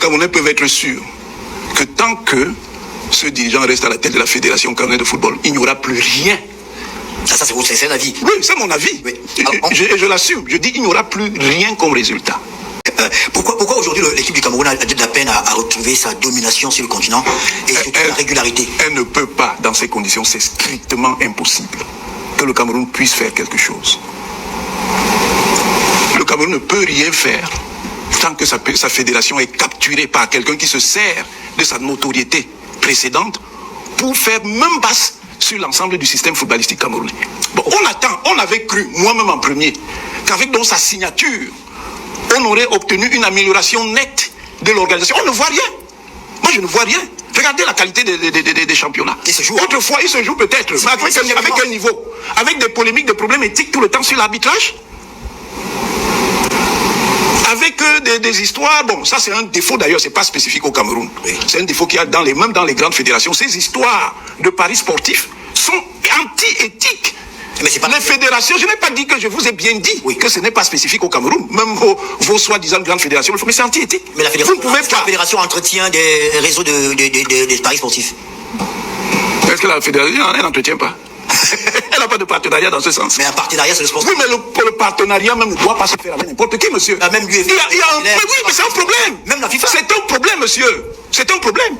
Camerounais peuvent être sûrs que tant que ce dirigeant reste à la tête de la Fédération camerounaise de football, il n'y aura plus rien. Ça c'est un avis. Oui, c'est mon avis. Oui. Alors, je l'assume. Je dis qu'il n'y aura plus rien comme résultat. Pourquoi aujourd'hui l'équipe du Cameroun a de la peine à retrouver sa domination sur le continent et surtout la régularité? Elle ne peut pas, dans ces conditions, c'est strictement impossible que le Cameroun puisse faire quelque chose. Le Cameroun ne peut rien faire tant que sa fédération est capturée par quelqu'un qui se sert de sa notoriété précédente pour faire même basse sur l'ensemble du système footballistique camerounais. Bon, on avait cru, moi-même en premier, qu'avec donc sa signature, on aurait obtenu une amélioration nette de l'organisation. On ne voit rien. Moi, je ne vois rien. Regardez la qualité des championnats. Autrefois, il se joue peut-être, mais avec quel niveau? Avec des polémiques, des problèmes éthiques tout le temps sur l'arbitrage? Avec des histoires, bon, ça c'est un défaut d'ailleurs, c'est pas spécifique au Cameroun. Oui. C'est un défaut qu'il y a même dans les grandes fédérations. Ces histoires de paris sportifs sont anti-éthiques. Mais c'est pas les fédérations, je n'ai pas dit que je vous ai bien dit que ce n'est pas spécifique au Cameroun. Même vos soi-disant grandes fédérations, mais c'est anti-éthique. Mais la fédération, la fédération entretient des réseaux de paris sportifs. Est-ce que la fédération, elle n'entretient pas? Elle n'a pas de partenariat dans ce sens. Mais un partenariat, c'est le sport. Oui, mais le partenariat même ne doit pas se faire avec n'importe qui, monsieur. Même l'UEFA. Oui, mais c'est un problème. Même la FIFA. C'est un problème, monsieur. C'est un problème.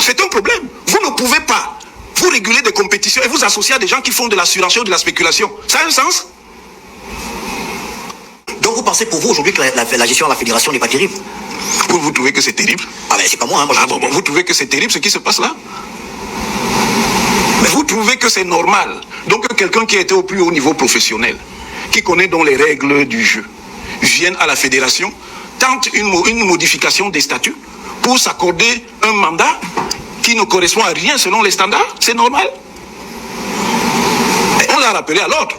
C'est un problème. Vous ne pouvez pas vous réguler des compétitions et vous associer à des gens qui font de la surenchère ou de la spéculation. Ça a un sens? Donc vous pensez pour vous aujourd'hui que la gestion de la fédération n'est pas terrible? Vous trouvez que c'est terrible? Ah mais c'est pas moi. Vous trouvez que c'est terrible ce qui se passe là? Mais vous trouvez que c'est normal? Donc quelqu'un qui a été au plus haut niveau professionnel, qui connaît donc les règles du jeu, vienne à la fédération, tente une modification des statuts pour s'accorder un mandat qui ne correspond à rien selon les standards? C'est normal? Et on l'a rappelé à l'ordre.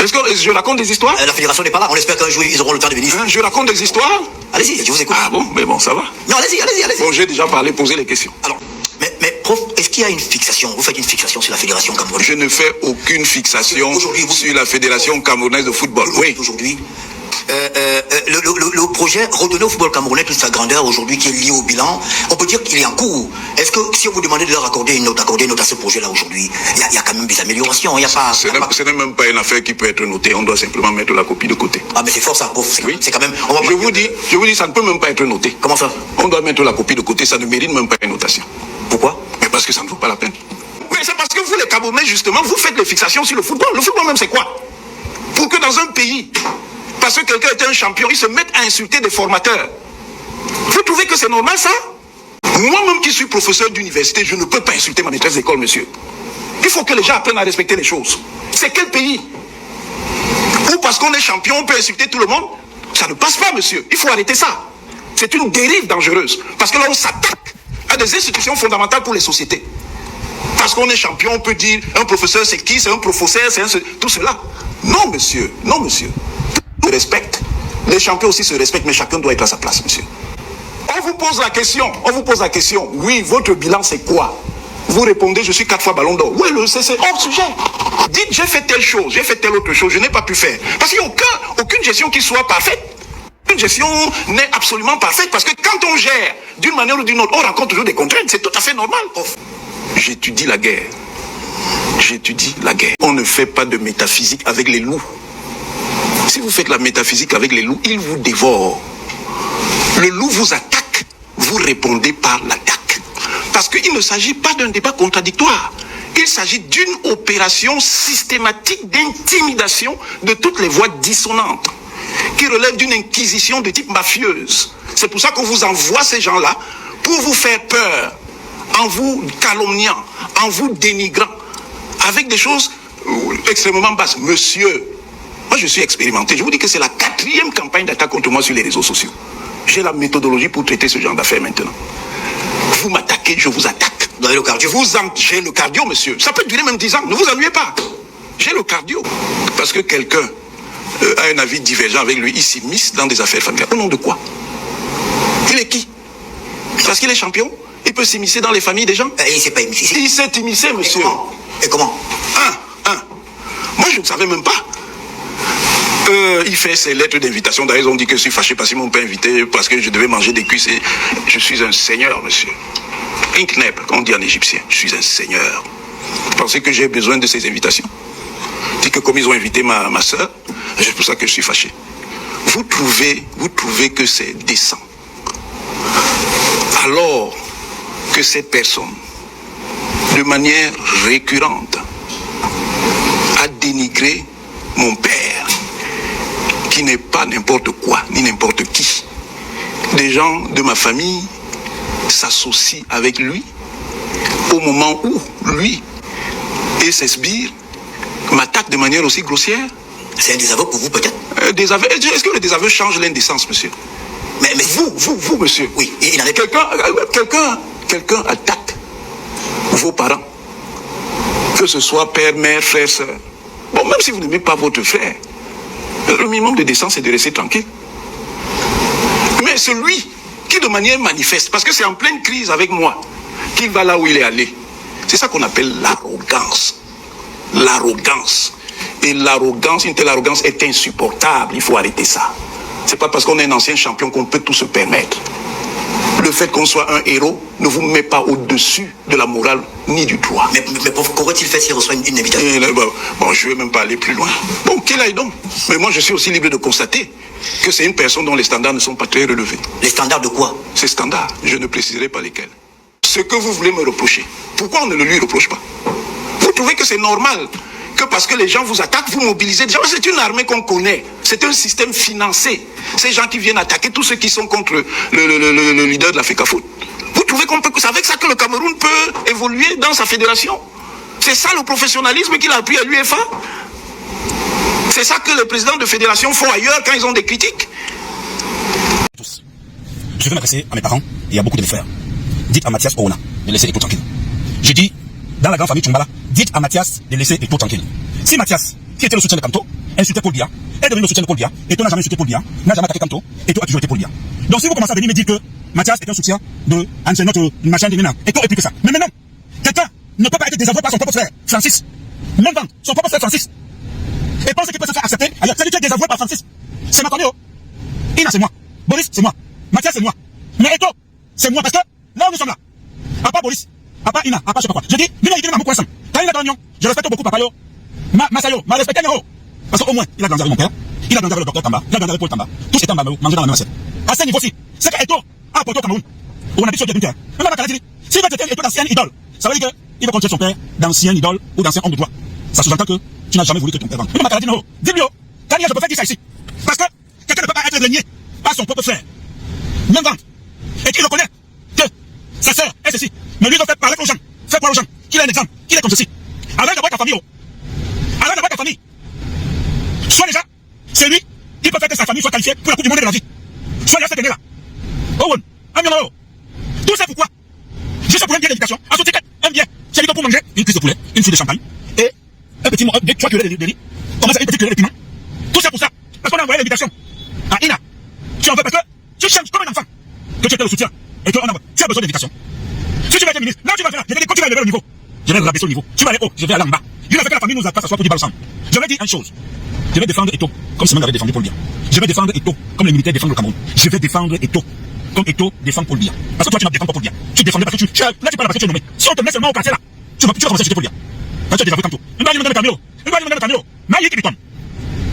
Est-ce que je raconte des histoires? La fédération n'est pas là, on espère qu'un jour ils auront le temps de venir. Je raconte des histoires? Allez-y, je vous écoute. Ah bon, mais bon, ça va. Non, allez-y. Bon, j'ai déjà parlé, posé les questions. Alors, mais prof, est-ce qu'il y a une fixation? Vous faites une fixation sur la fédération camerounaise? Je ne fais aucune fixation sur la fédération camerounaise de football. Oui. Aujourd'hui, le projet redonner au football camerounais toute sa grandeur aujourd'hui qui est lié au bilan, on peut dire qu'il est en cours. Est-ce que si on vous demandait de leur accorder une note à ce projet-là aujourd'hui, il y a quand même des améliorations? Ce n'est même pas une affaire qui peut être notée. On doit simplement mettre la copie de côté. Ah mais c'est fort ça, prof. Oui. C'est quand même. Je vous dis, ça ne peut même pas être noté. Comment ça? On doit mettre la copie de côté. Ça ne mérite même pas une notation. Pourquoi? Mais parce que ça ne vaut pas la peine. Oui, c'est parce que vous les Camerounais justement, vous faites les fixations sur le football. Le football même c'est quoi? Pour que dans un pays, parce que quelqu'un était un champion, ils se mettent à insulter des formateurs. Vous trouvez que c'est normal ça? Moi-même qui suis professeur d'université, je ne peux pas insulter ma maîtresse d'école, monsieur. Il faut que les gens apprennent à respecter les choses. C'est quel pays? Ou parce qu'on est champion, on peut insulter tout le monde? Ça ne passe pas, monsieur. Il faut arrêter ça. C'est une dérive dangereuse. Parce que là, on s'attaque à des institutions fondamentales pour les sociétés. Parce qu'on est champion, on peut dire un professeur c'est qui? C'est un professeur, tout cela. Non, monsieur. Non, monsieur. Tout se respecte. Les champions aussi se respectent, mais chacun doit être à sa place, monsieur. On vous pose la question. Oui, votre bilan c'est quoi? Vous répondez, je suis 4 fois ballon d'or. Oui, c'est hors sujet. Dites, j'ai fait telle chose, j'ai fait telle autre chose, je n'ai pas pu faire. Parce qu'il n'y a aucune gestion qui soit parfaite. Une gestion n'est absolument parfaite parce que quand on gère d'une manière ou d'une autre, on rencontre toujours des contraintes. C'est tout à fait normal. J'étudie la guerre. On ne fait pas de métaphysique avec les loups. Si vous faites la métaphysique avec les loups, ils vous dévorent. Le loup vous attaque, vous répondez par l'attaque. Parce qu'il ne s'agit pas d'un débat contradictoire. Il s'agit d'une opération systématique d'intimidation de toutes les voix dissonantes, qui relève d'une inquisition de type mafieuse. C'est pour ça qu'on vous envoie ces gens-là, pour vous faire peur, en vous calomniant, en vous dénigrant, avec des choses extrêmement basses. Monsieur, moi je suis expérimenté, je vous dis que c'est la 4e campagne d'attaque contre moi sur les réseaux sociaux. J'ai la méthodologie pour traiter ce genre d'affaires maintenant. Vous m'attaquez, je vous attaque. Vous avez le cardio? J'ai le cardio, monsieur. Ça peut durer même 10 ans, ne vous ennuyez pas. J'ai le cardio. Parce que quelqu'un a un avis divergent avec lui, il s'immisce dans des affaires familiales. Au nom de quoi? Il est qui? Parce qu'il est champion? Il peut s'immiscer dans les familles des gens? Il s'est pas immiscé. Il s'est immiscé, monsieur. Et comment? Moi, je ne savais même pas. Il fait ses lettres d'invitation. D'ailleurs, ils ont dit que je suis fâché parce qu'ils m'ont pas invité, parce que je devais manger des cuisses. Je suis un seigneur, monsieur. Inkneb, comme on dit en égyptien. Je suis un seigneur. Vous pensez que j'ai besoin de ces invitations? Dit que comme ils ont invité ma soeur, c'est pour ça que je suis fâché. Vous trouvez que c'est décent. Alors que cette personne, de manière récurrente, a dénigré mon père, qui n'est pas n'importe quoi, ni n'importe qui. Des gens de ma famille s'associent avec lui au moment où lui et ses sbires m'attaquent de manière aussi grossière. C'est un désaveu pour vous, peut-être? Désaveu. Est-ce que le désaveu change l'indécence, monsieur? Mais vous, monsieur. Oui, il en est quelqu'un attaque vos parents, que ce soit père, mère, frère, soeur. Bon, même si vous n'aimez pas votre frère, le minimum de décence, c'est de rester tranquille. Mais celui qui, de manière manifeste, parce que c'est en pleine crise avec moi, qu'il va là où il est allé, c'est ça qu'on appelle l'arrogance. L'arrogance. Et l'arrogance, une telle arrogance est insupportable. Il faut arrêter ça. C'est pas parce qu'on est un ancien champion qu'on peut tout se permettre. Le fait qu'on soit un héros ne vous met pas au-dessus de la morale ni du droit. Mais qu'aurait-il fait s'il reçoit une invitation? Bon, je ne vais même pas aller plus loin. Bon, qu'il aille donc. Mais moi, je suis aussi libre de constater que c'est une personne dont les standards ne sont pas très relevés. Les standards de quoi? Ces standards, je ne préciserai pas lesquels. Ce que vous voulez me reprocher, pourquoi on ne le lui reproche pas? Vous trouvez que c'est normal que parce que les gens vous attaquent, vous mobilisez. Déjà, c'est une armée qu'on connaît. C'est un système financé. Ces gens qui viennent attaquer tous ceux qui sont contre le leader de la FECAFOOT. Vous trouvez qu'on peut, c'est avec ça que le Cameroun peut évoluer dans sa fédération? C'est ça le professionnalisme qu'il a appris à l'UEFA? C'est ça que les présidents de fédération font ailleurs quand ils ont des critiques? Tous. Je veux m'adresser à mes parents et à beaucoup de mes frères. Dites à Mathias Oona de laisser Eto'o tranquille. Je dis, dans la grande famille Tchoumbala, dites à Mathias de laisser Eto'o tranquille. Si Mathias, qui était le soutien de Kamto, insultait Paul Biya, est devenu le soutien de Paul Biya, Eto'o n'a jamais insulté Paul Biya, n'a jamais attaqué Kamto, Eto'o a toujours été Paul Biya. Donc si vous commencez à venir me dire que Mathias est un soutien de notre machin de Nina, Eto'o est plus que ça. Mais maintenant, quelqu'un ne peut pas être désavoué par son propre frère, Francis. Même dans son propre frère Francis. Et pense qu'il peut se faire accepter. Alors, c'est lui qui est désavoué par Francis. C'est ma connu. Ina, c'est moi. Boris, c'est moi. Mathias, c'est moi. Mais Eto'o, c'est moi. Parce que là où nous sommes là, à part Boris, à part Ina, à part je sais pas quoi. Je dis, Nina, il dit, quand il a dans je respecte beaucoup Papa Yo. Masayo, m'a respecté Nero. Parce qu'au moins, il a grandi avec mon père. Il a grandi avec le docteur Tamba. Il a grandi avec Paul Tamba. Tous ces Tamba mangés dans la même assiette. À ce niveau-ci, c'est que Eto'o a apporté au Cameroun. On a dit sur le terrain. Même la dit, s'il va traiter Eto'o d'ancienne idole, ça veut dire qu'il va continuer son père d'ancien idole ou d'ancien homme de droit. Ça sous-entend que tu n'as jamais voulu que ton père vende. Même dit, non. Dis-lui, quand je peux faire dire ça ici. Parce que quelqu'un ne peut pas être régné par son propre frère. Même vente. Et qu'il reconnaît que sa sœur est ceci. Mais lui, il doit faire parler aux gens. Faire parler aux gens qu'il a un exemple, qu'il est comme ceci. Arrête d'avoir ta famille. Arrête d'avoir ta famille. Soit déjà, c'est lui qui peut faire que sa famille soit qualifiée pour la Coupe du Monde de la vie. Soit il y a cette année-là. Owen, Amiano. Tout ça pourquoi? Juste pour un bien d'éducation, à son ticket, un bien. C'est lui pour manger une cuisse de poulet, une soupe de champagne et un petit mot, des 3 kilos de riz. Comment ça, une petite cuillère de piment? Tout ça pour ça. Parce qu'on a envoyé l'invitation à Ina. Tu en veux parce que tu cherches comme un enfant que tu étais le soutien et que tu as besoin d'invitation. Si tu veux être ministre, là tu vas faire, je vais dire, quand tu vas élever le niveau, je vais rabaisser au niveau. Tu vas aller haut, je vais aller en bas. Il a fait que la famille nous a pas s'asseoir pour dire ensemble. Je vais dire une chose. Je vais défendre Eto'o comme Simon avait défendu Paul Biya. Je vais défendre Eto'o comme les militaires défendent le Cameroun. Je vais défendre Eto'o comme Eto'o défend Paul Biya. Parce que toi tu n'as défendu pas Paul Biya. Tu défendais parce que là tu parles parce que tu es nommé. Si on te met seulement au quartier là, tu vas commencer à chuter Paul Biya. Quand tu as défendu Kamto. Une balle de Camilo. Une balle de Camilo. Maïki Biton.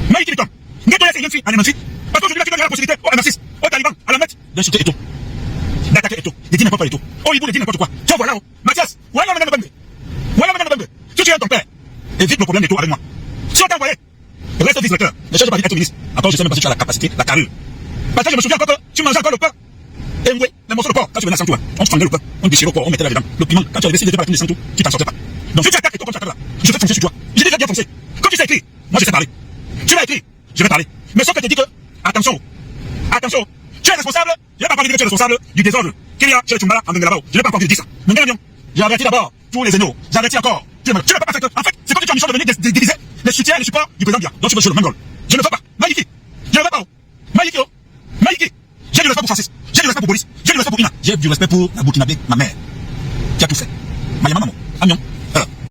Maïki Biton. N'est-ce pas une fille à Nemansi? Parce que aujourd'hui là tu donnes la possibilité au M6, au Taliban, à la Met d'insulter Eto'o. D'attaquer Eto'o. De dire n'importe quoi Eto'o. Oh, il dit n'importe quoi. Tiens voilà. Mathias, voilà madame Bambe. Voilà madame Bambe. Si tu es ton père, évite le problème d'Eto'o avec moi. Si on t'a envoyé, reste vice-recteur. Ne cherche pas à être ministre. Encore je sais même pas si tu as la capacité, la carrure. Parce que je me souviens encore que tu mangeais encore le pain. Et oui, les morceaux de porc, quand tu venais à Santou, on te fendait le pain, on déchirait le porc, on mettait là-dedans. Le piment, quand tu arrivais, si j'étais pas la Santou, tu t'en sortais pas. Donc si tu attaques Eto'o comme ça là, je vais foncer sur toi. J'ai déjà bien foncé. Quand tu sais écrire, moi je sais parler. Tu vas écrire, je vais parler. Mais sauf que tu dis que, attention, tu es responsable, je n'ai pas envie de dire que tu es responsable du désordre qu'il y a chez Tchoumbala en Benguelabao. Je n'ai pas encore envie de dire ça. Mais non, j'ai averti d'abord tous les ennemis. J'ai averti encore. Tu ne peux pas faire que, en fait, c'est comme si tu as une mission de venir diviser les soutiens et les supports du président Biya. Donc tu veux jouer le même rôle. Je ne veux pas. Maïki. Je ne veux pas. Maïki. Maïki. J'ai du respect pour Francis. J'ai du respect pour Boris. J'ai du respect pour Ina. J'ai du respect pour la Burkinabé, ma mère. Qui a tout fait. Mayama maman. Amion.